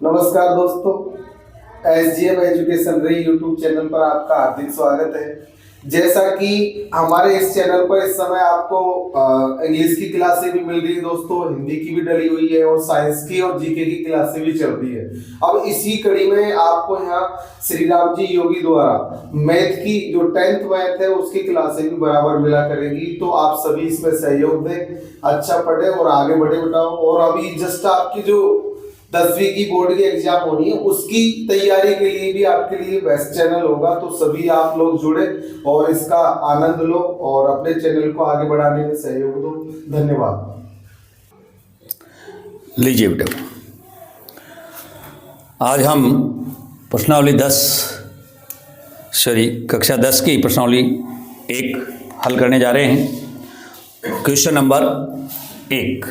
नमस्कार दोस्तों, SGM education रे यूट्यूब चैनल पर आपका हार्दिक स्वागत है। जैसा कि हमारे इस चैनल पर इस समय आपको इंग्लिश की क्लासें भी मिल रही है दोस्तों, हिंदी की भी डली हुई है और साइंस की और जीके की क्लासें भी चल रही है। अब इसी कड़ी में आपको यहाँ श्री राम जी योगी द्वारा मैथ की जो 10th मैथ है उसकी क्लासें भी बराबर मिला करेगी, तो आप सभी इसमें सहयोग दें, अच्छा पढ़े और आगे बढ़े बताओ। और अभी जस्ट आपकी जो 10वीं की बोर्ड की एग्जाम होनी है उसकी तैयारी के लिए भी आपके लिए बेस्ट चैनल होगा, तो सभी आप लोग जुड़े और इसका आनंद लो और अपने चैनल को आगे बढ़ाने में सहयोग दो। धन्यवाद। लीजिए बेटा, आज हम प्रश्नावली 10 कक्षा 10 की प्रश्नावली 1 हल करने जा रहे हैं। क्वेश्चन नंबर 1,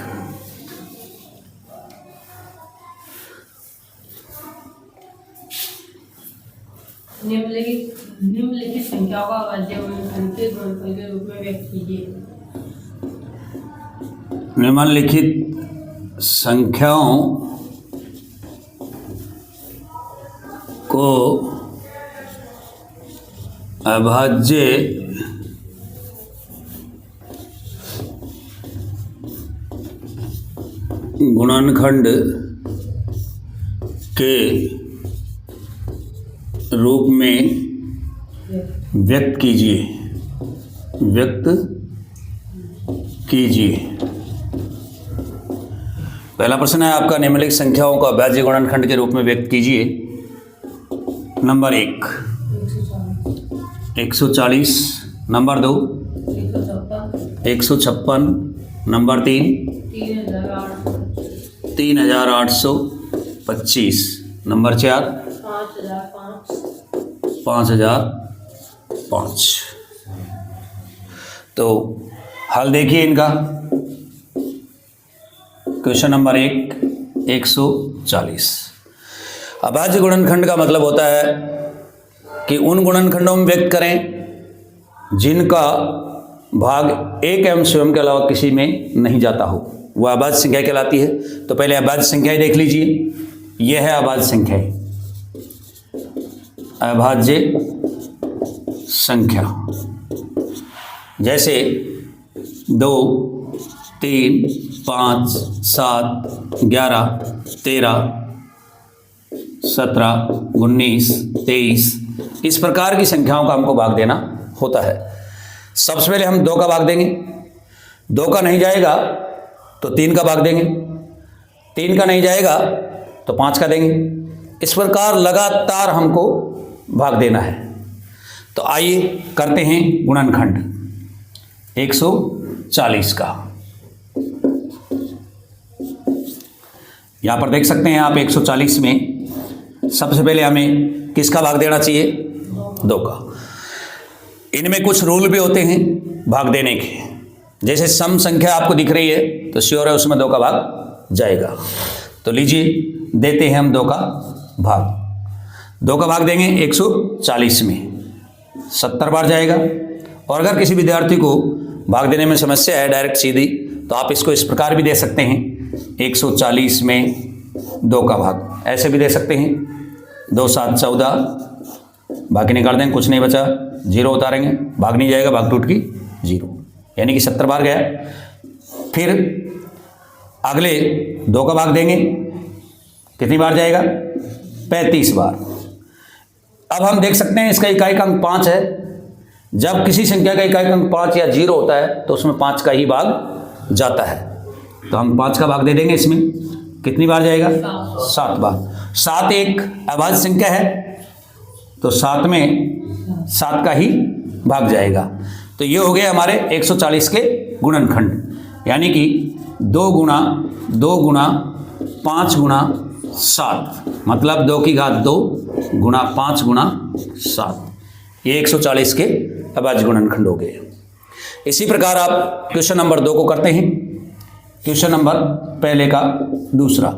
निम्नलिखित संख्याओं का अभाज्य गुणनखंड के गुणनफल के रूप में व्यक्त कीजिए। निम्नलिखित संख्याओं को अभाज्य गुणनखंड के रूप में व्यक्त कीजिए। पहला प्रश्न है आपका, निम्नलिखित संख्याओं को अभाज्य गुणनखंड के रूप में व्यक्त कीजिए। Number 1 140, number 2 156, number 3 3825, number 4 5005। तो हल देखिए इनका। Question number 1 140। अभाज्य गुणनखंड का मतलब होता है कि उन गुणनखंडों में व्यक्त करें जिनका भाग एक एवं स्वयं के अलावा किसी में नहीं जाता हो, वह अभाज्य संख्या कहलाती है। तो पहले अभाज्य संख्याएं देख लीजिए। यह है अभाज्य संख्याएं। अभाज्य संख्या जैसे 2 3 5 7 11 13 17 19 23, इस प्रकार की संख्याओं का हमको भाग देना होता है। सबसे पहले हम 2 का भाग देंगे, 2 का नहीं जाएगा तो 3 का भाग देंगे, 3 का नहीं जाएगा तो 5 का देंगे। इस प्रकार लगातार हमको भाग देना है। तो आइए करते हैं गुणनखंड 140 का। यहां पर देख सकते हैं आप 140 में सबसे पहले हमें किसका भाग देना चाहिए? 2 का। इनमें कुछ रूल भी होते हैं भाग देने के। जैसे सम संख्या आपको दिख रही है तो श्योर है उसमें 2 का भाग जाएगा। तो लीजिए देते हैं हम 2 का भाग। 2 का भाग देंगे 140 में 70 बार जाएगा। और अगर किसी विद्यार्थी को भाग देने में समस्या है डायरेक्ट सीधी, तो आप इसको इस प्रकार भी दे सकते हैं 140 में 2 का भाग, ऐसे भी दे सकते हैं 2 7 14, बाकी निकाल देंगे, कुछ नहीं बचा, 0 उतारेंगे, भाग नहीं जाएगा, भाग टूट की 0, यानी कि 70 बार गया। फिर अगले 2 का भाग देंगे, कितनी बार जाएगा? 35 बार। अब हम देख सकते हैं इसका इकाई अंक 5 है। जब किसी संख्या का इकाई अंक 5 या 0 होता है तो उसमें 5 का ही भाग जाता है। तो हम 5 का भाग दे देंगे। इसमें कितनी बार जाएगा? 7 बार। 7 एक अभाज्य संख्या है तो 7 में 7 का ही भाग जाएगा। तो ये हो गए हमारे 140 के गुणनखंड, यानी कि 2 गुणा 5 गुणा 7, मतलब 2 की घात 2 गुणा 5 गुणा 7, ये 140 के अभाज्य गुणनखंड हो गए। इसी प्रकार आप क्वेश्चन नंबर 2 को करते हैं। क्वेश्चन नंबर पहले का दूसरा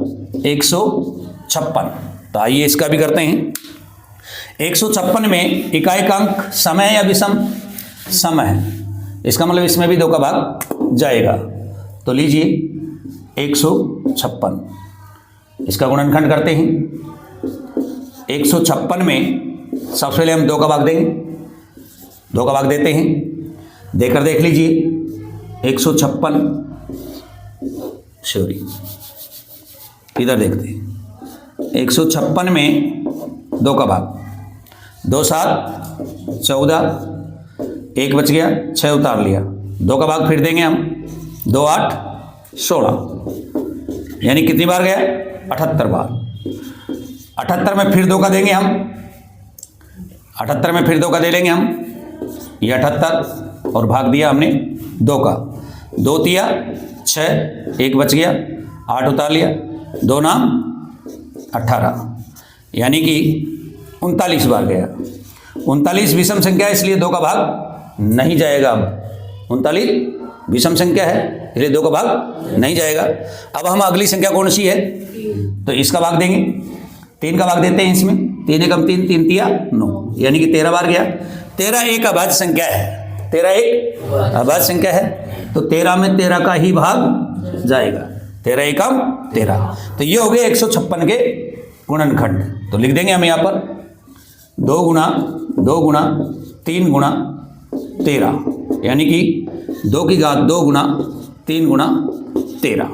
156। तो आइए इसका भी करते हैं। 156 में इकाई का अंक समय या विषम? सम है, इसका मतलब इसमें भी 2 का भाग जाएगा। तो लीजिए 156 इसका गुणनखंड करते हैं। 156 में सबसे पहले हम 2 का भाग देंगे, 2 का भाग देते हैं, देकर देख लीजिए। 156 सॉरी इधर देखते हैं। 156 में 2 का भाग, 2 7 14, 1 बच गया, 6 उतार लिया, 2 का भाग फिर देंगे हम, 2 8 16, यानी कितनी बार गया? 78 बार। 78 में फिर 2 का देंगे हम, 78 में फिर 2 का दे लेंगे हम, ये 78 और भाग दिया हमने 2 का, 2 तिया 6, 1 बच गया, 8 उतार लिया, 2 नाम 18, यानी कि 39 बार गया। 39 विषम संख्या है, इसलिए 2 का भाग नहीं जाएगा। अब 39 विषम संख्या है, इसलिए 2 का भाग नहीं जाएगा। अब हम अगली संख्या कौन सी है? तो इसका भाग देंगे, 3 का भाग देते हैं इसमें। 3 एकम 3, 3 तिया 9, यानी कि 13 बार गया। 13 एक अभाज्य संख्या है, 13 एक अभाज्य संख्या है, तो 13 में 13 का ही भाग जाएगा। 13 एकम 13, तो ये हो गए 156 के गुणनखंड। तो लिख देंगे हम यहाँ पर 2 गुणा 2 गुणा 3 गुणा 13, यानी कि 2 की घात 2 गुणा 3 गुणा 13।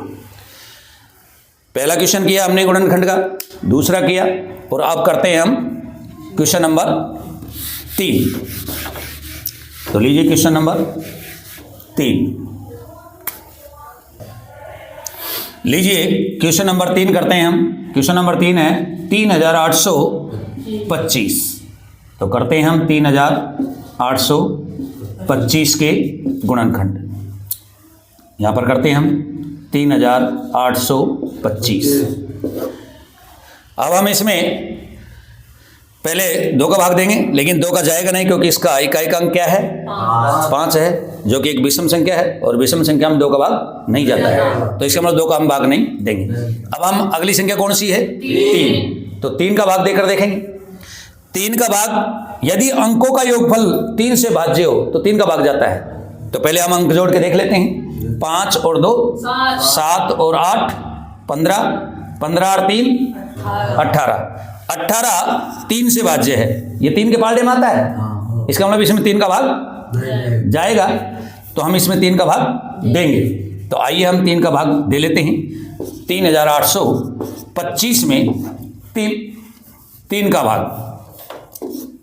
पहला क्वेश्चन किया हमने गुणनखंड का, दूसरा किया, और अब करते हैं हम क्वेश्चन नंबर 3। तो लीजिए क्वेश्चन नंबर 3, लीजिए क्वेश्चन नंबर 3 करते हैं हम। क्वेश्चन नंबर 3 है 3825। तो करते हैं हम 3825 के गुणनखंड। यहाँ पर करते हैं हम 3825। अब हम इसमें पहले 2 का भाग देंगे, लेकिन 2 का जाएगा नहीं, क्योंकि इसका इकाई अंक क्या है? 5 है, जो कि एक विषम संख्या है, और विषम संख्या में 2 का भाग नहीं जाता है, तो इसका मतलब 2 का हम भाग नहीं देंगे। अब हम अगली संख्या कौन सी है? 3। तो 3 का भाग देकर देखेंगे। 3 का भाग यदि अंकों का योगफल 3 से भाज्य हो तो 3 का भाग जाता है। तो पहले हम अंक जोड़ के देख लेते हैं। 5 और 2 7 और 8 15, 15 और 3 18, 18 3 से भाज्य है, ये 3 के पाल्टे में आता है, इसका मतलब इसमें 3 का भाग जाएगा, तो हम इसमें 3 का भाग देंगे। तो आइए हम 3 का भाग दे लेते हैं। 3825 में 3 का भाग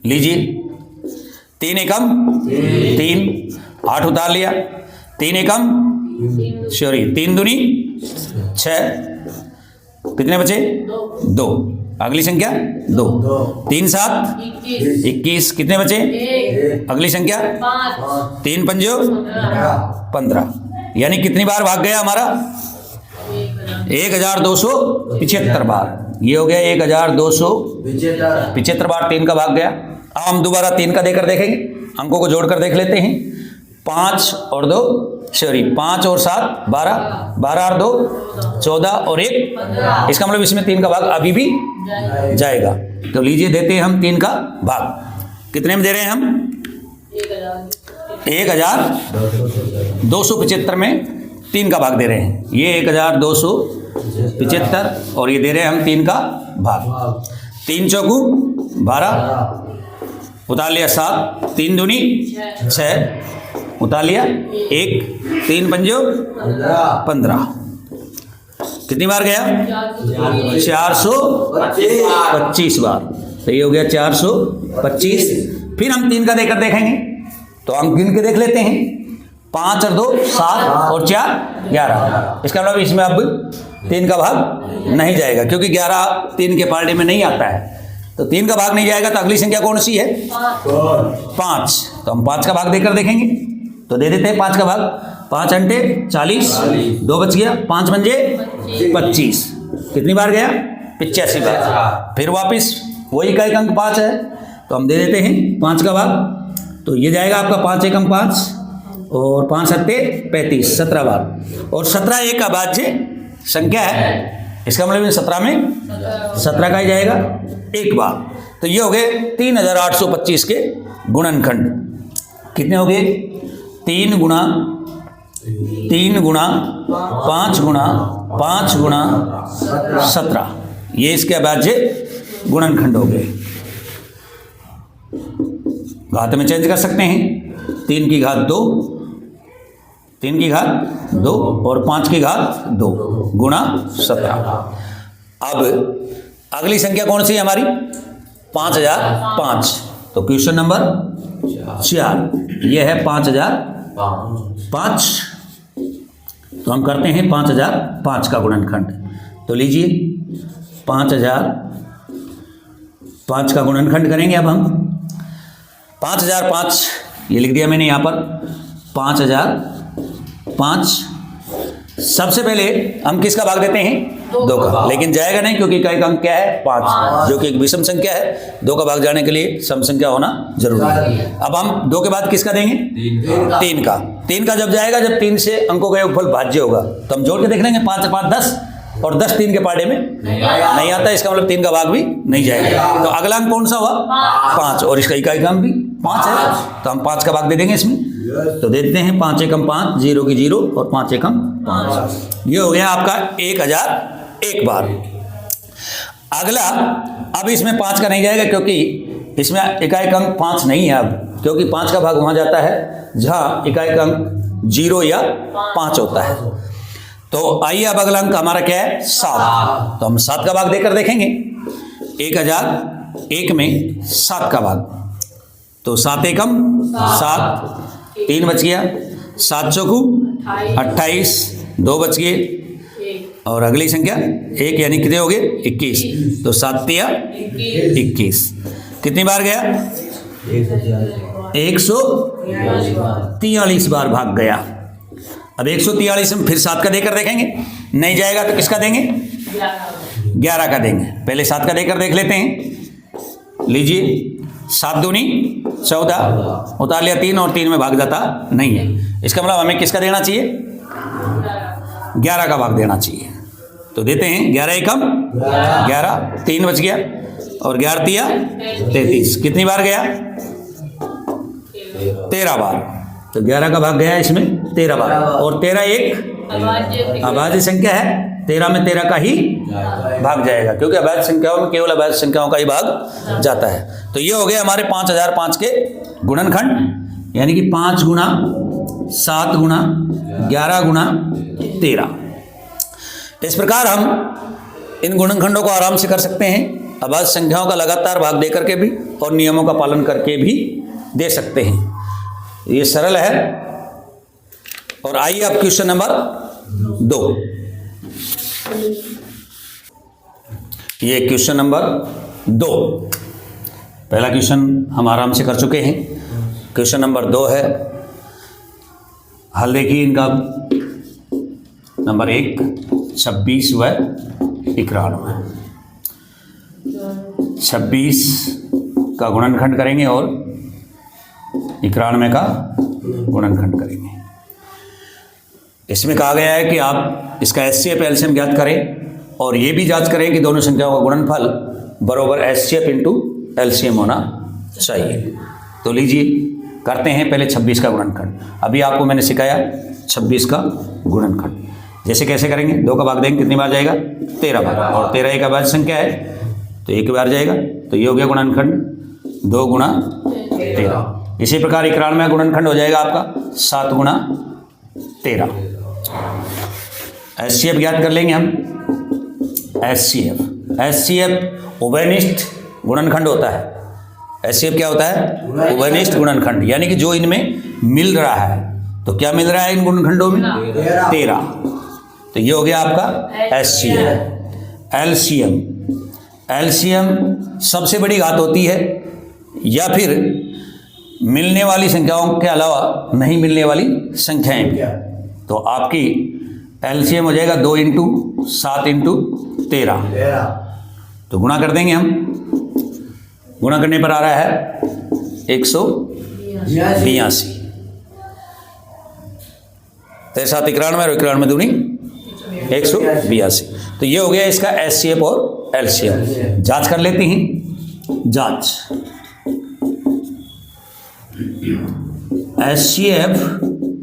लीजिए। 3 एकम 3, 8 उतार लिया, 3 एकम सॉरी 3 दूनी 6, कितने बचे? 2। अगली संख्या 2, 3 7 21, कितने बचे? अगली संख्या 3 पंजो 15, यानी कितनी बार भाग गया हमारा? 1275 बार। ये हो गया 1275 बार 3 का भाग गया। अब हम दोबारा 3 का देकर देखेंगे, अंकों को जोड़कर देख लेते हैं। 5 और 2 सॉरी 5 और 7 12, 12 और 2 14 और 1, इसका मतलब इसमें 3 का भाग अभी भी जाएगा। तो लीजिए देते हैं हम 3 का भाग। कितने में दे रहे हैं हम? 1275 में 3 का भाग दे रहे हैं। ये 1275 और ये दे रहे हैं हम 3 का भाग। 3 चौकू 12, उतार लिया 7, 3 दूनी 6, उतार लिया 1, 3 पंजो 15, कितनी बार गया? 425 बार। तो ये हो गया 425। फिर हम 3 का देकर देखेंगे, तो हम गिन के देख लेते हैं। 5 और 2 7 और 4 11, इसका मतलब इसमें अब 3 का भाग नहीं जाएगा, क्योंकि 11 3 के पार्टे में नहीं आता है, तो 3 का भाग नहीं जाएगा। तो अगली संख्या कौन सी है? 5। तो हम 5 का भाग देकर देखेंगे, तो दे देते हैं 5 का भाग। 5 अंटे 40, 2 बच गया, 5 पंजे 25, कितनी बार गया? 85 बार। फिर वापस वही इकाई अंक 5 है, तो हम दे देते हैं 5 का भाग। तो ये जाएगा आपका 5 एकम 5 और 5 सत्ते 35, 17 बार। और 17 एक अभाज्य संख्या है, इसका मतलब 17 में 17 का ही जाएगा एक बार। तो ये हो गए 3825 के गुणनखंड। कितने हो गए? 3 गुणा 3 गुणा 5 गुणा 5 गुणा 17, ये इसके अभाज्य गुणनखंड हो गए। घात में चेंज कर सकते हैं, 3 की घात 2, 3 की घात 2 और 5 की घात 2 गुणा 17। अब अगली संख्या कौन सी है हमारी? 5005। तो क्वेश्चन नंबर 4 ये है 5005। तो हम करते हैं 5005 का गुणनखंड। तो लीजिए 5005 का गुणनखंड करेंगे। अब हम 5005 ये लिख दिया मैंने यहाँ पर 5005। सबसे पहले हम किसका भाग देते हैं? 2 का, लेकिन जाएगा नहीं क्योंकि इकाई का अंक क्या है? 5, जो कि एक विषम संख्या है। 2 का भाग जाने के लिए सम संख्या होना जरूरी है। अब हम 2 के बाद किसका देंगे? 3 का। 3 का जब जाएगा, जब 3 से अंकों का योगफल भाज्य होगा, तो हम जोड़ के देख लेंगे। 5 से 5 10 और 10 3 के पाड़े में नहीं आता, इसका मतलब 3 का भाग भी नहीं जाएगा। तो अगला अंक कौन सा हुआ? 5, और इसका इकाई का अंक भी 5 है, तो हम 5 का भाग दे देंगे इसमें। तो देते हैं 5 एकम 5, 0 की 0 और 5 एकम 5। ये हो गया आपका 1001 बार। अगला, अब इसमें 5 का नहीं जाएगा क्योंकि इसमें इकाई का अंक 5 नहीं है अब, क्योंकि 5 का भाग वहां जाता है जहां इकाई का अंक 0 या 5 होता है। तो आइए अब अगला अंक हमारा क्या है? 7। तो हम 7 का भाग देकर देखेंगे। 1001 में 7 का भाग, तो 7 एकम 7, 3 बच गया, 7 चौकू 28, 2 बच गए, और अगली संख्या 1 यानी कितने हो गए? 21। तो 7 तिया 21। कितनी बार गया? 143 बार भाग गया। अब 143 में फिर 7 का देकर देखेंगे, नहीं जाएगा तो किसका देंगे? 11 का देंगे। पहले 7 का देकर देख लेते हैं। लीजिए 7 दूनी 14, उतार लिया 3 और 3 में भाग जाता नहीं है, इसका मतलब हमें किसका देना चाहिए? 11 का भाग देना चाहिए। तो देते हैं 11 एकम 11, 3 बच गया, और 11 तिया 33। कितनी बार गया? 13 बार। तो 11 का भाग गया इसमें 13 बार, और 13 एक अभाज्य संख्या है। 13 में 13 का ही भाग जाएगा, क्योंकि अभाज्य संख्याओं में केवल अभाज्य संख्याओं का ही भाग जाता है। तो ये हो गया हमारे 5005 के गुणनखंड, यानी कि 5 गुणा 7 गुणा 11 गुणा 13। इस प्रकार हम इन गुणनखंडों को आराम से कर सकते हैं, अभाज्य संख्याओं का लगातार भाग दे करके भी और नियमों का पालन करके भी दे सकते हैं। ये सरल है। और आइए अब क्वेश्चन नंबर 2। ये क्वेश्चन नंबर 2, पहला क्वेश्चन हम आराम से कर चुके हैं। क्वेश्चन नंबर 2 है, हल देखिए इनका। नंबर 1 26 व 91। 26 का गुणनखंड करेंगे और 91 का गुणनखंड करेंगे। इसमें कहा गया है कि आप इसका HCF एलसीएम ज्ञात करें और ये भी जांच करें कि दोनों संख्याओं का गुणनफल बराबर HCF इंटू एलसीएम होना चाहिए। तो लीजिए करते हैं पहले 26 का गुणनखंड। अभी आपको मैंने सिखाया 26 का गुणनखंड। जैसे कैसे करेंगे? 2 का भाग देंगे, कितनी बार जाएगा? 13 बार, और 13 एक अभाज्य संख्या है तो 1 बार जाएगा। तो ये हो गया गुणनखंड 2 गुणा 13। इसी प्रकार 91 गुणनखंड हो जाएगा आपका 7 गुणा 13। HCF ज्ञात कर लेंगे हम। HCF उभयनिष्ठ गुणनखंड होता है। HCF क्या होता है? उभयनिष्ठ गुणनखंड, यानी कि जो इनमें मिल रहा है। तो क्या मिल रहा है इन गुणनखंडों में? 13। तो ये हो गया आपका HCF। एलसीएम सबसे बड़ी घात होती है, या फिर मिलने वाली संख्याओं के अलावा नहीं मिलने वाली संख्याएं भी। तो आपकी एलसीएम हो जाएगा 2 इंटू 7 इंटू 13। तो गुणा कर देंगे हम। गुणा करने पर आ रहा है 182। 7 91 और 91 दूनी 182। तो ये हो गया इसका HCF और एलसीएम। जांच कर लेते हैं। जांच HCF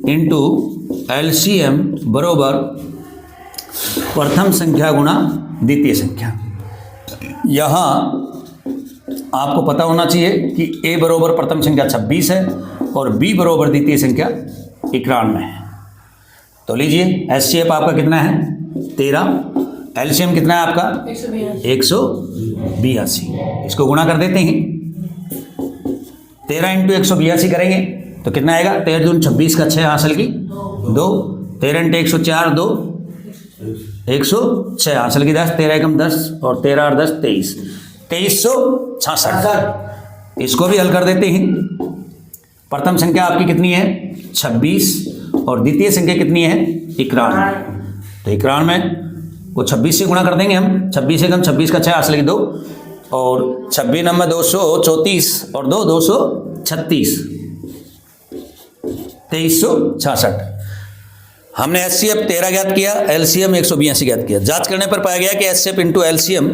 इंटू LCM बरोबर प्रथम संख्या गुणा द्वितीय संख्या। यहाँ आपको पता होना चाहिए कि A बरोबर प्रथम संख्या 26 है और B बरोबर द्वितीय संख्या 91 है। तो लीजिए HCF आपका कितना है 13, LCM कितना है आपका 182। इसको गुणा कर देते हैं, 13 इंटू 182 करेंगे तो कितना आएगा 13 दूनी 26 का 6 हासिल की 2, 13 इंटू 104 2, 106 हासिल की 10, 13 एकम 10 और 13 और 10 23, 2366। इसको भी हल कर देते हैं। प्रथम संख्या आपकी कितनी है 26 और द्वितीय संख्या कितनी है 91। तो 91 को 26 से गुणा कर देंगे हम, 26 एकम 26 का 6 हासिल की 2 और 26 नंबर 234 और 2 236, 2366। हमने HCF 13 ज्ञात किया, LCM 182 ज्ञात किया। जांच करने पर पाया गया कि HCF इंटू LCM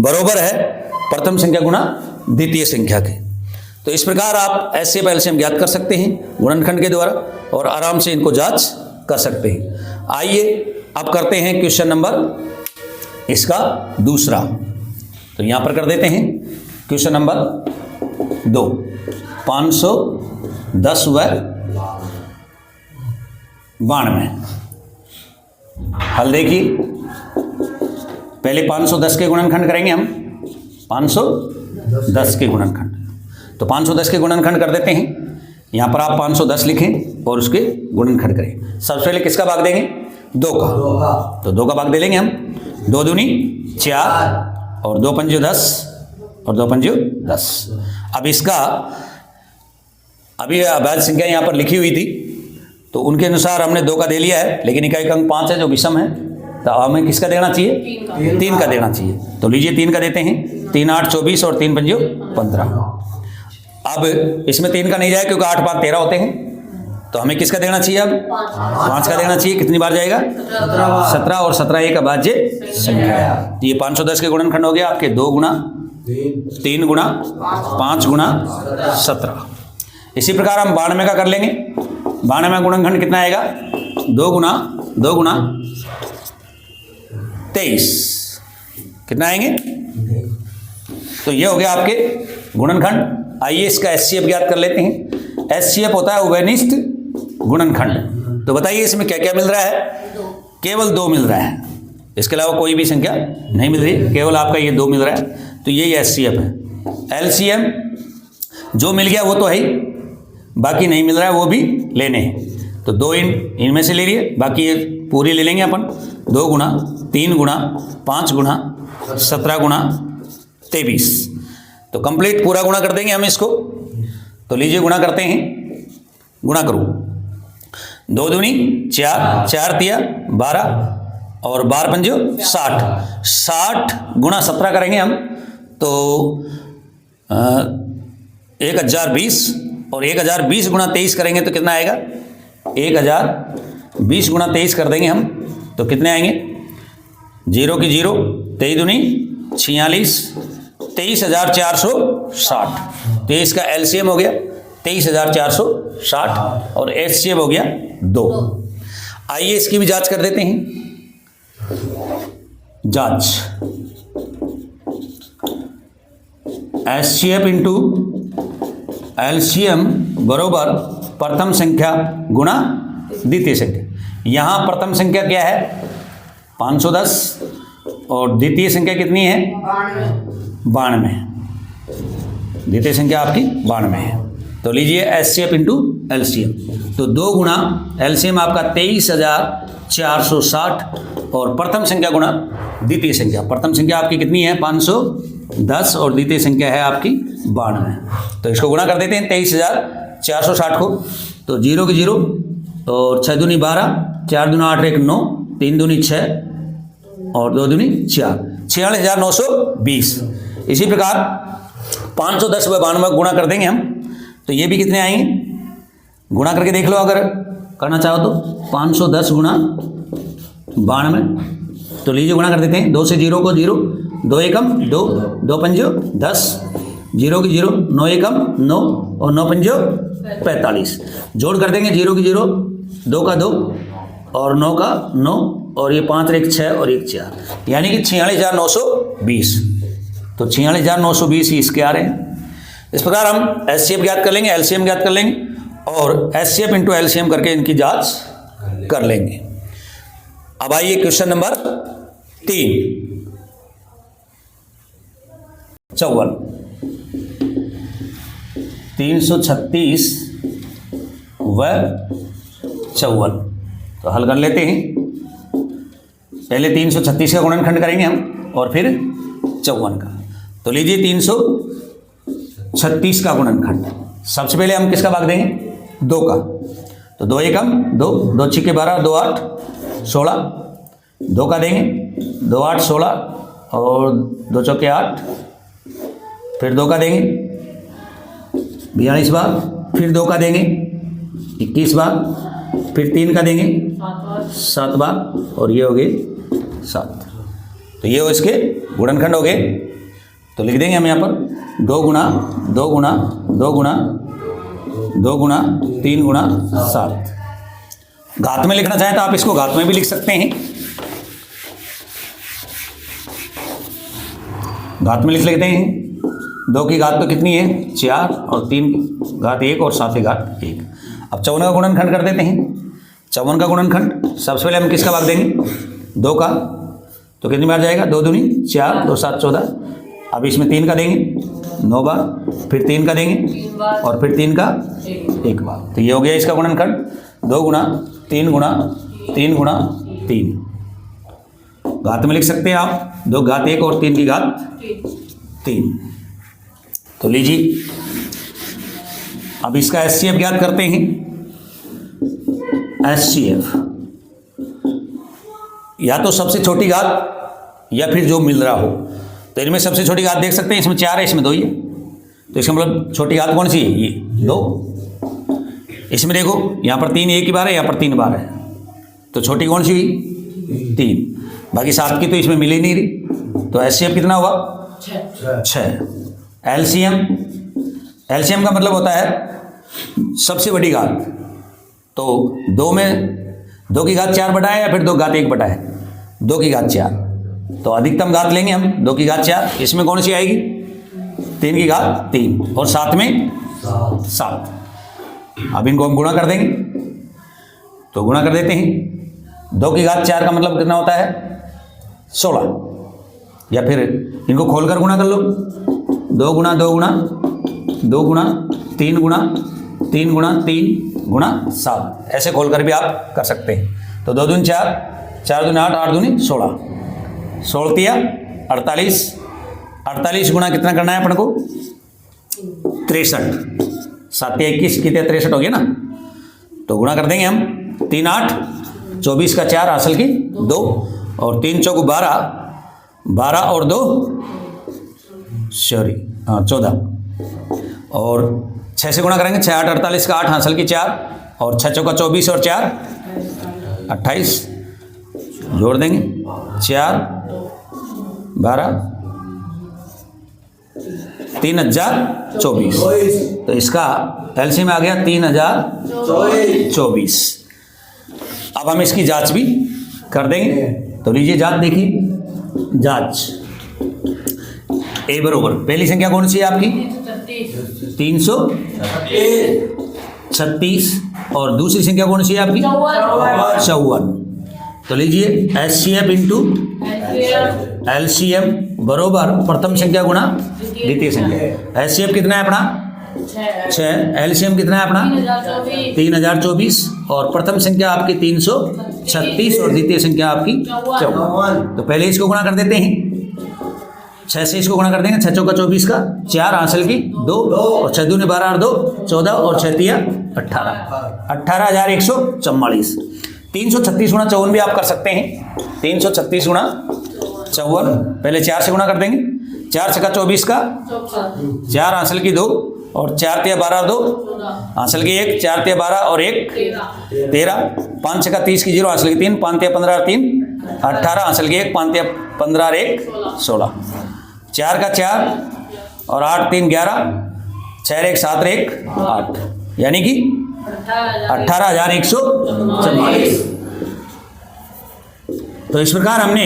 बरोबर है प्रथम संख्या गुणा द्वितीय संख्या के। तो इस प्रकार आप HCF LCM ज्ञात कर सकते हैं गुणनखंड के द्वारा और आराम से इनको जांच कर सकते हैं। आइए अब करते हैं क्वेश्चन नंबर इसका दूसरा। तो यहाँ पर कर देते हैं क्वेश्चन नंबर 2, 510 व 92। हल देखिए, पहले 510 के गुणनखंड करेंगे हम, 510 के गुणनखंड। तो 510 के गुणनखंड कर देते हैं। यहाँ पर आप 510 लिखें और उसके गुणनखंड करें। सबसे पहले किसका भाग देंगे 2 का, तो 2 का भाग दे लेंगे हम। 2 दूनी 4 और 2 पंजे 10 और 2 पंजे 10। अब इसका अभी अभाज्य संख्या यहाँ पर लिखी हुई थी तो उनके अनुसार हमने 2 का दे लिया है, लेकिन इकाई का अंक 5 है जो विषम है, तो हमें किसका देना चाहिए 3 का देना चाहिए। तो लीजिए 3 का देते हैं। 3 8 24 और 3 पंजे 15। अब इसमें 3 का नहीं जाए क्योंकि 8 5 13 होते हैं, तो हमें किसका देना चाहिए अब 5 का देना चाहिए। कितनी बार जाएगा 17 और 17 एक अभाज्य संख्या। तो ये 510 के गुणनखंड हो गया आपके 2 गुणा 3 गुणा 5 गुणा 17। इसी प्रकार हम 92 का कर लेंगे। 92 गुणनखंड कितना आएगा 2 गुणा 23। कितना आएंगे, तो ये हो गया आपके गुणनखंड। आइए इसका HCF ज्ञात कर लेते हैं। HCF होता है उभयनिष्ठ गुणनखंड। तो बताइए इसमें क्या क्या मिल रहा है, केवल 2 मिल रहा है, इसके अलावा कोई भी संख्या नहीं मिल रही, केवल आपका ये 2 मिल रहा है। तो यही HCF है। LCM जो मिल गया वो तो है ही, बाकी नहीं मिल रहा है वो भी लेने हैं। तो 2 इनमें से ले लिए, बाकी ये पूरी ले लेंगे अपन। 2 गुणा 3 गुणा 5 गुणा 17 गुणा 23। तो कंप्लीट पूरा गुणा कर देंगे हम इसको। तो लीजिए गुणा करते हैं, गुणा करो। 2 दूनी 4, 4 तिया 12 और 12 पंजे 60। 60 गुणा 17 करेंगे हम तो 1020 और 1020 गुणा 23 करेंगे तो कितना आएगा 1020 गुणा 23 कर देंगे हम तो कितने आएंगे 0 की 0, 23 दूनी 46, 23,460। तो इसका LCM हो गया 23,460 और HCF हो गया 2। आइए इसकी भी जांच कर देते हैं। जांच HCF इंटू LCM बरोबर प्रथम संख्या गुणा द्वितीय संख्या। यहाँ प्रथम संख्या क्या है 510 और द्वितीय संख्या कितनी है 92। द्वितीय संख्या आपकी 92 है। तो लीजिए HCF इंटू LCM। तो 2 गुणा LCM आपका 23,460 और प्रथम संख्या गुणा द्वितीय संख्या। प्रथम संख्या आपकी कितनी है 510 और द्वितीय संख्या है आपकी 92। तो इसको गुणा कर देते हैं 23,460 को। तो 0 की 0 और 6 दूनी 12, 4 दूना 8 1 9, 3 दूनी 6 और 2 दूनी 4, 46,920। इसी प्रकार 510 व 92 गुणा कर देंगे हम तो ये भी कितने आएंगे गुणा करके देख लो अगर करना चाहो तो 510 गुणा 92। तो लीजिए गुणा कर देते हैं। 2 से 0 को 0, 2 एकम 2, 2 पंजो 10, 0 की 0, 9 एकम 9 और 9 पंजो 45। जोड़ कर देंगे 0 की 0, 2 का 2, और 9 का 9 और ये 5 एक 6 और एक 4, यानी कि 46,920। तो 46,920 ही इसके आ रहे हैं। इस प्रकार हम एचसीएफ ज्ञात कर लेंगे, एलसीएम ज्ञात कर लेंगे और एचसीएफ इंटू एलसीएम करके इनकी जांच कर लेंगे। अब आइए क्वेश्चन नंबर 3, 54, 336 व 54। तो हल कर लेते हैं। पहले 336 का गुणनखंड करेंगे हम और फिर 54 का। तो लीजिए 336 का गुणनखंड। सबसे पहले हम किसका भाग देंगे? 2 का। तो 2 एकम 2, 2 छिके 12, 2 8 16, 2 का देंगे 2 8 16 और 2 चौके 8, फिर 2 का देंगे 42 बार, फिर 2 का देंगे 21 बार, फिर 3 का देंगे 7 बार और ये हो गए 7। तो ये हो इसके गुणनखंड हो गए। तो लिख देंगे हम यहाँ पर 2 गुणा 2 गुणा 2 गुणा 2 गुणा 3 गुणा 7। घात में लिखना चाहें तो आप इसको घात में भी लिख सकते हैं। घात में लिख लेते हैं। 2 की घात तो कितनी है? 4 और 3 घात 1 और 7 की घात 1। अब 54 का गुणनखंड कर देते हैं। 54 का गुणनखंड सबसे पहले हम किसका भाग देंगे? 2 का। तो कितनी बार जाएगा? 2 दूनी 4, 2 7 14। अब इसमें 3 का देंगे 9 बार, फिर 3 का देंगे और फिर 3 का 1 बार। तो ये हो गया इसका गुणनखंड 2 गुणा 3 गुणा 3 गुणा 3। घात में लिख सकते हैं आप 2 घात 1 और 3 की घात 3। तो लीजिए अब इसका एचसीएफ ज्ञात करते हैं। एचसीएफ या तो सबसे छोटी घात या फिर जो मिल रहा हो। तो इनमें सबसे छोटी घात देख सकते हैं, इसमें 4 है, इसमें 2 ही है। तो इसका मतलब छोटी घात कौन सी है? ये 2। इसमें देखो यहाँ पर 3 एक ही बार है, यहाँ पर 3 बार है। तो छोटी कौन सी हुई? 3। बाकी 7 की तो इसमें मिल ही नहीं रही। तो एचसीएफ कितना हुआ? 6। एलसीएम का मतलब होता है सबसे बड़ी घात। तो 2 में 2 की घात 4 बटा है या फिर 2 घात 1 बटा है? 2 की घात 4। तो अधिकतम घात लेंगे हम 2 की घात 4। इसमें कौन सी आएगी? 3 की घात 3 और 7 में 7। अब इनको हम गुणा कर देंगे। तो गुणा कर देते हैं। 2 की घात 4 का मतलब कितना होता है? 16। या फिर इनको खोलकर गुणा कर लो। 2 गुणा 2 गुणा 2 गुणा 3 गुणा 3 गुणा 3 गुणा 7, ऐसे खोलकर भी आप कर सकते हैं। तो 2 दूनी 4, 4 दूनी 8, 8 दूनी 16, 16 48, 48 गुणा कितना करना है अपन को? 63। 7 21 कितने? 63 हो गया ना। तो गुणा कर देंगे हम। 3 8 24 का 4 हासिल की 2 और 3 चौक 12, 12 और 2 14 और 6 से गुणा करेंगे। 6 8 48 का 8 हासिल की 4 और 6 चौका 24 और 4 28 जोड़ देंगे 4 12 3024। तो इसका एलसीएम आ गया 3024। अब हम इसकी जांच भी कर देंगे। तो लीजिए जांच देखिए। जांच ए बरोबर पहली संख्या कौन सी है आपकी? 336 और दूसरी संख्या कौन सी है आपकी? 54। तो लीजिए एचसीएफ इंटू एलसीएम बरोबर प्रथम संख्या गुणा द्वितीय संख्या। एचसीएफ कितना है अपना? 6। एलसीएम कितना है अपना? 3024 और प्रथम संख्या आपकी 336 और द्वितीय संख्या आपकी 54। तो पहले इसको गुणा कर देते हैं। 6 से इसको गुणा कर देंगे। 6 चौका 24 का 4 हासिल की 2 और 6 दूनी 12 और 2 14 और 6 तिया 18, 18,144। 336 गुणा 54 भी आप कर सकते हैं। 336 गुणा 54 पहले 4 से गुणा कर देंगे। 4 छक्का 24 का 4 हासिल की 2 और 4 तिया 12 और 2 हासिल की 1, 4 तिया 12 और 1 13, 5 छक्का 30 की 0 हासिल की 3, 5 तिया 15 और 3 18 हासिल की 1, 5 तिया 15 और 1 16, 4 का 4 और 8 3 11, 6 1 7 1 8, यानी कि 18,144। तो इस प्रकार हमने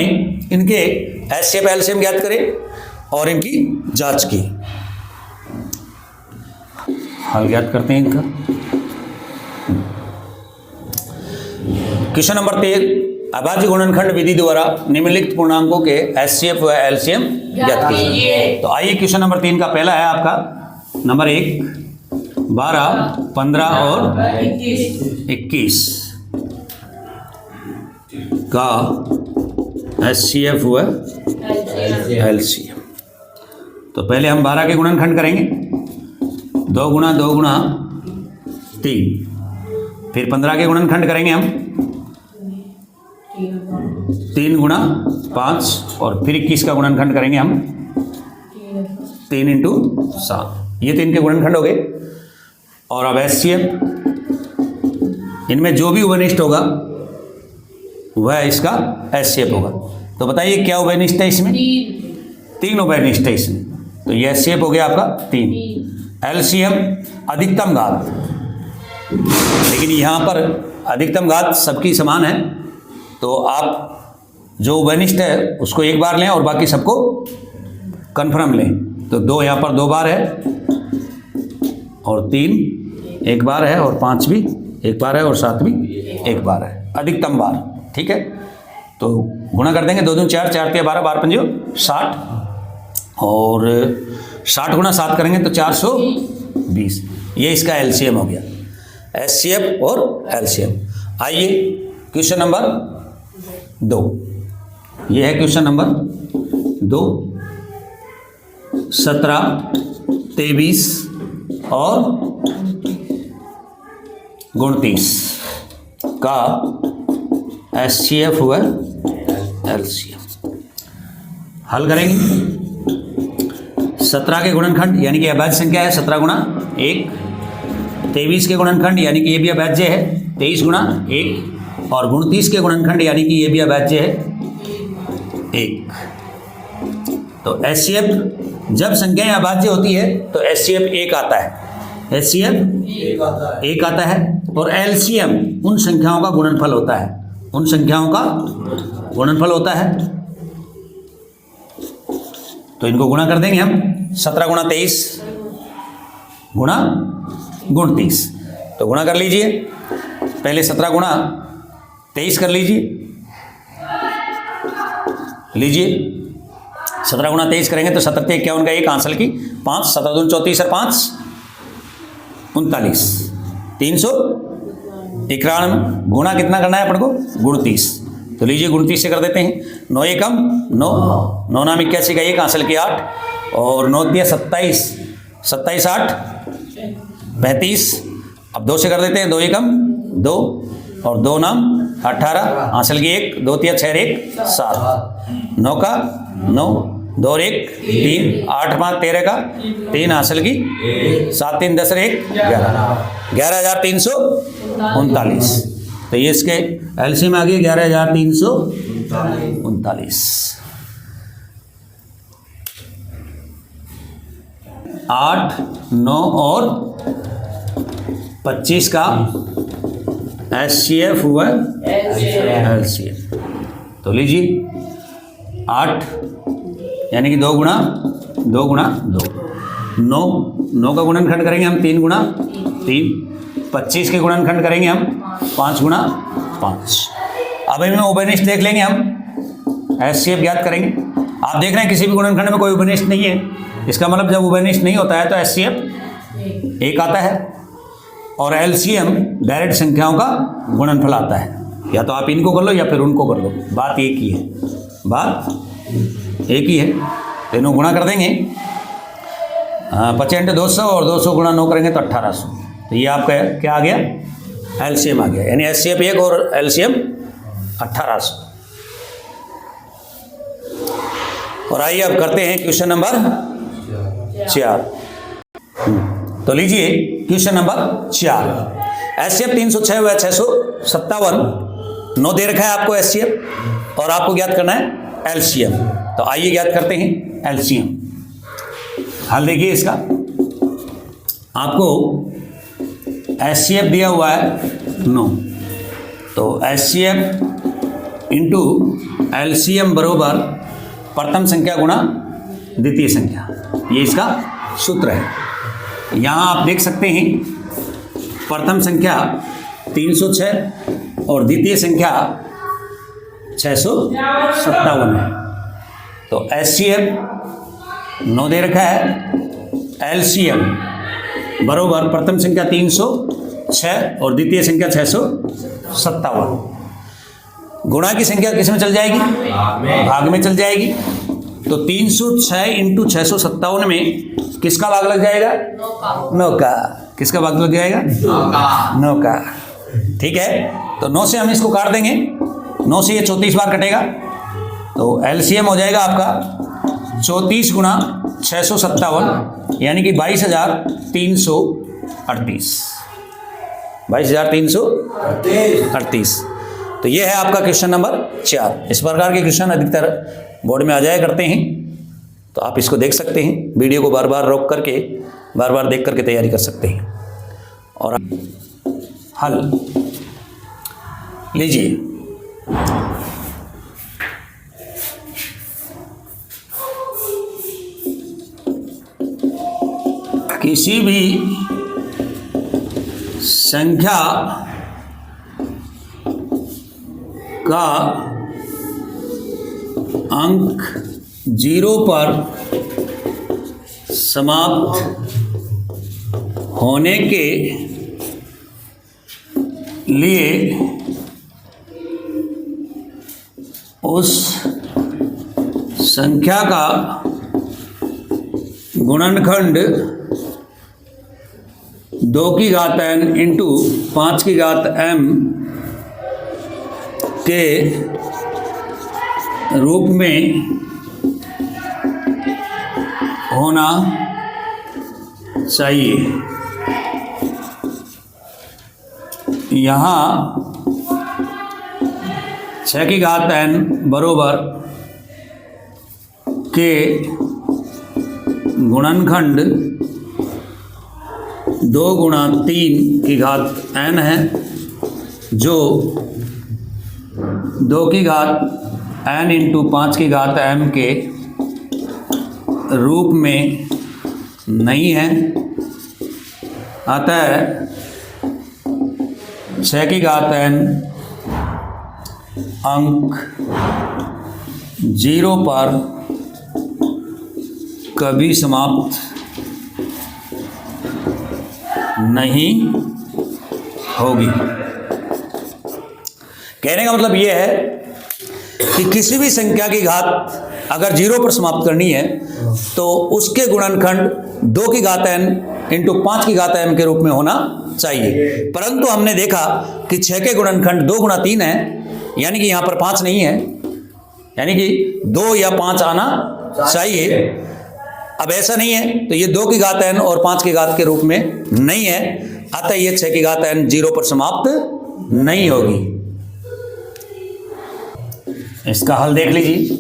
इनके एचसीएफ एलसीएम ज्ञात करे और इनकी जांच की। हल ज्ञात करते हैं इनका। क्वेश्चन नंबर 13, अभाज्य गुणनखंड विधि द्वारा निम्नलिखित पूर्णांकों के एचसीएफ व एलसीएम ज्ञात कीजिए। तो आइए क्वेश्चन नंबर 3 का पहला है आपका नंबर 1, 12, 15 और 21 का एचसीएफ व एलसीएम। तो पहले हम 12 के गुणनखंड करेंगे, 2 गुणा 2 गुणा 3। फिर 15 के गुणनखंड करेंगे हम 3 गुणा 5 और फिर 21 का गुणनखंड करेंगे हम 3 इंटू 7। ये 3 के गुणनखंड हो गए। और अब एचसीएफ, इनमें जो भी उभयनिष्ठ होगा वह इसका एचसीएफ होगा। तो बताइए क्या उभयनिष्ठ है इसमें? 3 उभयनिष्ठ है इसमें। तो ये एचसीएफ हो गया आपका 3। एलसीएम अधिकतम घात, लेकिन यहाँ पर अधिकतम घात सबकी समान है, तो आप जो उभयनिष्ठ है उसको एक बार लें और बाकी सबको कन्फर्म लें। तो 2 यहाँ पर 2 बार है और 3 एक बार है और 5 भी एक बार है और 7 भी एक बार है, अधिकतम बार। ठीक है, तो गुणा कर देंगे, 2 दूनी 4, 4 तिया 12, 12 पंजो 60 और 60 गुणा 7 करेंगे तो 420। ये इसका एलसीएम हो गया, एचसीएफ और एलसीएम। आइए क्वेश्चन नंबर 2, ये है क्वेश्चन नंबर 2। 17, 23 और 29 का एचसीएफ हुआ एलसीएम। हल करेंगे। 17 के गुणनखंड यानी कि अभाज्य संख्या है 17 गुणा 1। 23 के गुणनखंड यानी कि ये भी अभाज्य है 23 गुणा 1। और 29 के गुणनखंड यानी कि ये भी अभाज्य है 1। तो एचसीएफ जब संख्याएं अभाज्य होती है तो एचसीएफ 1 आता है, एचसीएफ 1 आता है। और एलसीएम उन संख्याओं का गुणनफल होता है, उन संख्याओं का गुणनफल होता है। तो इनको गुणा कर देंगे हम, 17 गुणा 23 गुणा 29। तो गुणा कर लीजिए, पहले 17 गुणा 23 कर लीजिए, 17 गुणा 23 करेंगे तो 17 × 51 का 1 आंसर की 5, 17 दूनी 34 और 5 39, 391 गुणा कितना करना है अपन को? 29। तो लीजिए 29 से कर देते हैं, 9 एकम 9, 9 नाम 81 का 1 हासिल किया 8 और 9 दिया 27, 27 8 35। अब 2 से कर देते हैं, 2 एकम 2 और 2 नाम 18 हासिल की 1, 2 तिया 6 1 7, 9 का 9, 2 और 1 3, 8 5 13 का 3 हासिल की 7 3 10 और 1 11, 11,339। तो ये इसके एलसीएम आ गई 11,339। 8 9 और 25 का एचसीएफ हुआ एलसीएम। तो लीजिए 8 यानी कि 2 गुणा 2 गुणा 2, 9 का गुणनखंड करेंगे हम 3 गुणा 3, 25 के गुणनखंड करेंगे हम 5 गुणा 5। अब इनमें उभयनिष्ठ देख लेंगे हम, एचसीएफ ज्ञात करेंगे। आप देख रहे हैं किसी भी गुणनखंड में कोई उभयनिष्ठ नहीं है, इसका मतलब जब उभयनिष्ठ नहीं होता है तो एचसीएफ 1 आता है और एलसीएम डायरेक्ट संख्याओं का गुणनफल आता है। या तो आप इनको कर लो या फिर उनको कर लो, बात एक ही है, बात एक ही है। तो इनको गुणा कर देंगे, 50 × 200 और 200 गुणा 9 करेंगे तो 1800। तो ये आपका क्या आ गया? एलसीएम आ गया, यानी एचसीएफ 1 और एलसीएम 1800। और आइए अब करते हैं क्वेश्चन नंबर 4। तो लीजिए क्वेश्चन नंबर 4। एचसीएफ 306 व 657 9 दे रखा है आपको एचसीएफ और आपको ज्ञात करना है एलसीएम। तो आइए ज्ञात करते हैं एलसीएम। हल देखिए इसका, आपको एचसीएफ दिया हुआ है 9, तो एचसीएफ इंटू एलसीएम बरोबर प्रथम संख्या गुणा द्वितीय संख्या, ये इसका सूत्र है। यहाँ आप देख सकते हैं प्रथम संख्या 306 और द्वितीय संख्या 657 है। तो एचसीएफ 9 दे रखा है, एलसीएम बरोबर प्रथम संख्या 306 और द्वितीय संख्या 657। गुणा की संख्या किस में चल जाएगी? भाग में चल जाएगी। तो 306 इंटू 657 में किसका भाग लग जाएगा? 9 का। किसका भाग लग जाएगा? 9 का। ठीक है, तो 9 से हम इसको काट देंगे, 9 से ये 34 बार कटेगा, तो एलसीएम हो जाएगा आपका 34 गुणा 657 यानी कि 22,338। 22,338। तो ये है आपका क्वेश्चन नंबर 4। इस प्रकार के क्वेश्चन अधिकतर बोर्ड में आ जाया करते हैं, तो आप इसको देख सकते हैं। वीडियो को बार बार रोक करके बार बार देख करके तैयारी कर सकते हैं। और हल लीजिए। किसी भी संख्या का अंक 0 पर समाप्त होने के लिए उस संख्या का गुणनखंड 2 की घात n इंटू 5 की घात m के रूप में होना चाहिए। यहाँ 6 की घात n बरोबर के गुणनखंड 2 गुणा 3 की घात n है, जो 2 की घात n इंटू 5 की घात m के रूप में नहीं है। अतः 6 की घात n अंक 0 पर कभी समाप्त नहीं होगी। कहने का मतलब यह है कि किसी भी संख्या की घात अगर 0 पर समाप्त करनी है तो उसके गुणनखंड 2 की घात n इंटू 5 की घात m के रूप में होना चाहिए। परंतु हमने देखा कि 6 के गुणनखंड 2 गुणा 3 है, यानी कि यहाँ पर 5 नहीं है, यानी कि 2 या 5 आना चाहिए। अब ऐसा नहीं है तो ये 2 की घात n और 5 की घात के रूप में नहीं है, अतः ये 6 की घात n 0 पर समाप्त नहीं होगी। इसका हल देख लीजिए।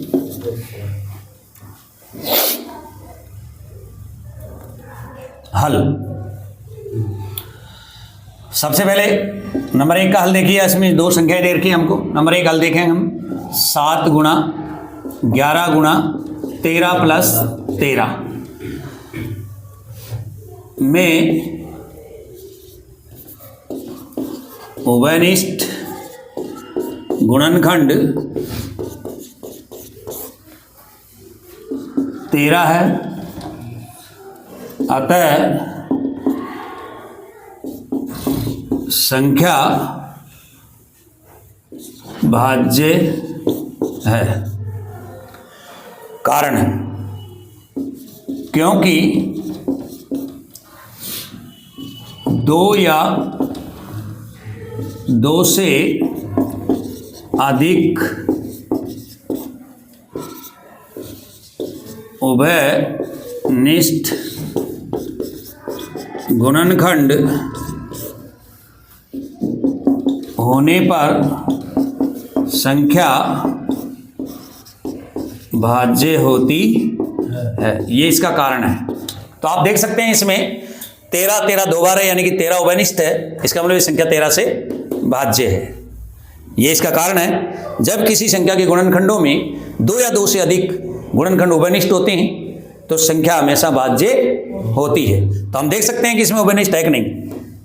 हल सबसे पहले नंबर 1 का हल देखिए। इसमें 2 संख्याएं दे रखी है हमको। नंबर 1 हल देखें हम 7 गुणा 11 गुणा 13 प्लस 13 में उभयनिष्ठ गुणनखंड 13 है, अतः संख्या भाज्य है। कारण क्योंकि 2 या 2 से अधिक उभयनिष्ठ गुणनखंड होने पर संख्या भाज्य होती है। ये इसका कारण है। तो आप देख सकते हैं इसमें 13 13 2 बार है, यानी कि 13 उभयनिष्ठ है। इसका मतलब ये संख्या 13 से भाज्य है। ये इसका कारण है, जब किसी संख्या के गुणनखंडों में 2 या 2 से अधिक गुणनखंड उभयनिष्ठ होते हैं तो संख्या हमेशा भाज्य होती है। तो हम देख सकते हैं कि इसमें उभयनिष्ठ है कि नहीं।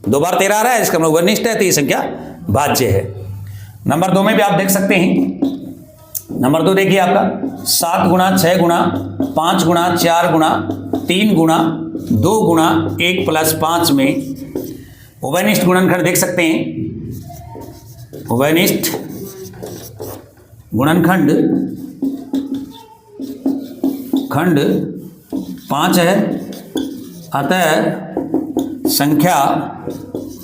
2 बार 13 आ रहा है, इसका मतलब उभयनिष्ठ है, तो ये संख्या भाज्य है। नंबर 2 में भी आप देख सकते हैं। नंबर 2 देखिए आपका 7 गुणा 6 गुणा 5 गुणा 4 गुणा 3 गुणा 2 गुणा 1 प्लस 5 में उभयनिष्ठ गुणनखंड देख सकते हैं। उभयनिष्ठ गुणनखंड खंड 5 है, अतः संख्या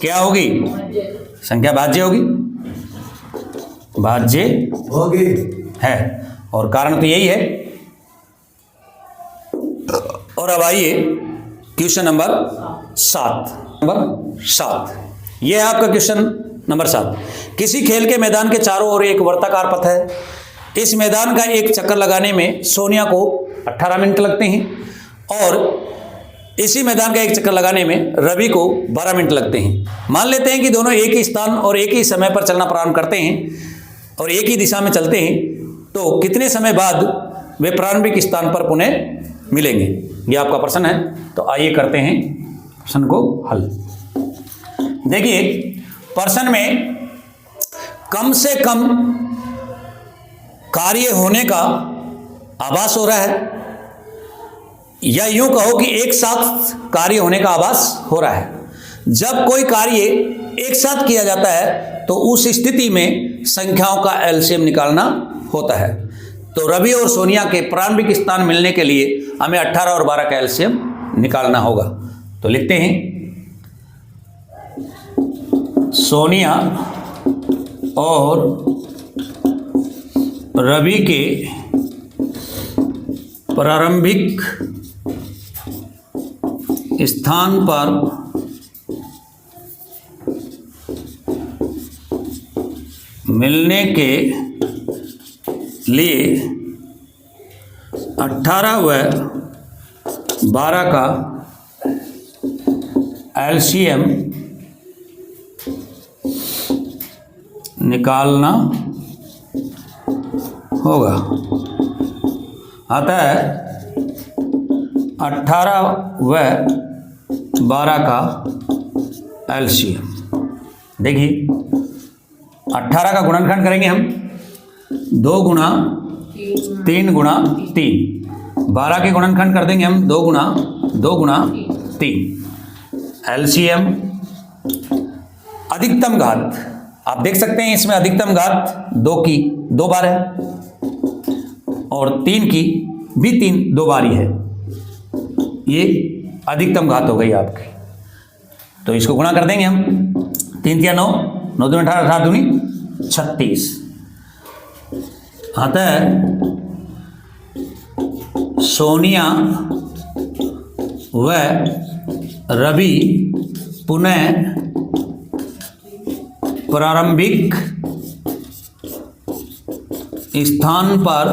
क्या होगी? संख्या भाज्य होगी, भाज्य होगी है। और कारण तो यही है। और अब आइए क्वेश्चन नंबर 7। यह है आपका क्वेश्चन नंबर 7। किसी खेल के मैदान के चारों ओर एक वर्ताकार पथ है। इस मैदान का एक चक्कर लगाने में सोनिया को 18 मिनट लगते हैं और इसी मैदान का एक चक्कर लगाने में रवि को 12 मिनट लगते हैं। मान लेते हैं कि दोनों एक ही स्थान और एक ही समय पर चलना प्रारंभ करते हैं और एक ही दिशा में चलते हैं, तो कितने समय बाद वे प्रारंभिक स्थान पर पुनः मिलेंगे? यह आपका प्रश्न है। तो आइए करते हैं प्रश्न को हल। देखिए, प्रश्न में कम से कम कार्य होने का आभास हो रहा है, या यूं कहो कि एक साथ कार्य होने का आभास हो रहा है। जब कोई कार्य एक साथ किया जाता है तो उस स्थिति में संख्याओं का एलसीएम निकालना होता है। तो रवि और सोनिया के प्रारंभिक स्थान मिलने के लिए हमें 18 और 12 का एलसीएम निकालना होगा। तो लिखते हैं, सोनिया और रवि के प्रारंभिक स्थान पर मिलने के लिए 18 व 12 का एलसीएम निकालना होगा। अतः 18 व 12 का एलसीएम, देखिए 18 का गुणनखंड करेंगे हम 2 गुणा 3 गुणा 3, 12 के गुणनखंड कर देंगे हम 2 गुणा 3। एलसीएम अधिकतम घात, आप देख सकते हैं इसमें अधिकतम घात 2 की 2 बार है और 3 की भी 2 बार ही है। ये अधिकतम घात हो गई आपकी। तो इसको गुणा कर देंगे हम, 3 × 9, 9 दूनी 18, 18 दूनी 36। अतः सोनिया व रवि पुनः प्रारंभिक स्थान पर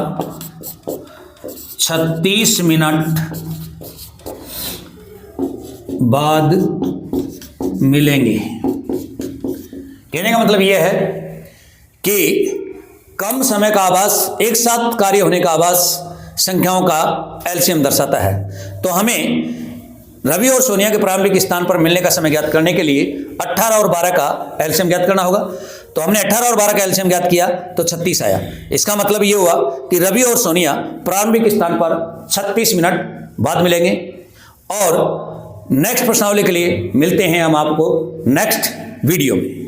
36 मिनट बाद मिलेंगे। कहने का मतलब यह है कि कम समय का आभास, एक साथ कार्य होने का आभास संख्याओं का एलसीएम दर्शाता है। तो हमें रवि और सोनिया के प्रारंभिक स्थान पर मिलने का समय ज्ञात करने के लिए 18 और 12 का एलसीएम ज्ञात करना होगा। तो हमने 18 और 12 का एलसीएम ज्ञात किया तो 36 आया। इसका मतलब ये हुआ कि रवि और सोनिया प्रारंभिक स्थान पर 36 मिनट बाद मिलेंगे। और नेक्स्ट प्रश्नावली के लिए मिलते हैं हम आपको नेक्स्ट वीडियो में।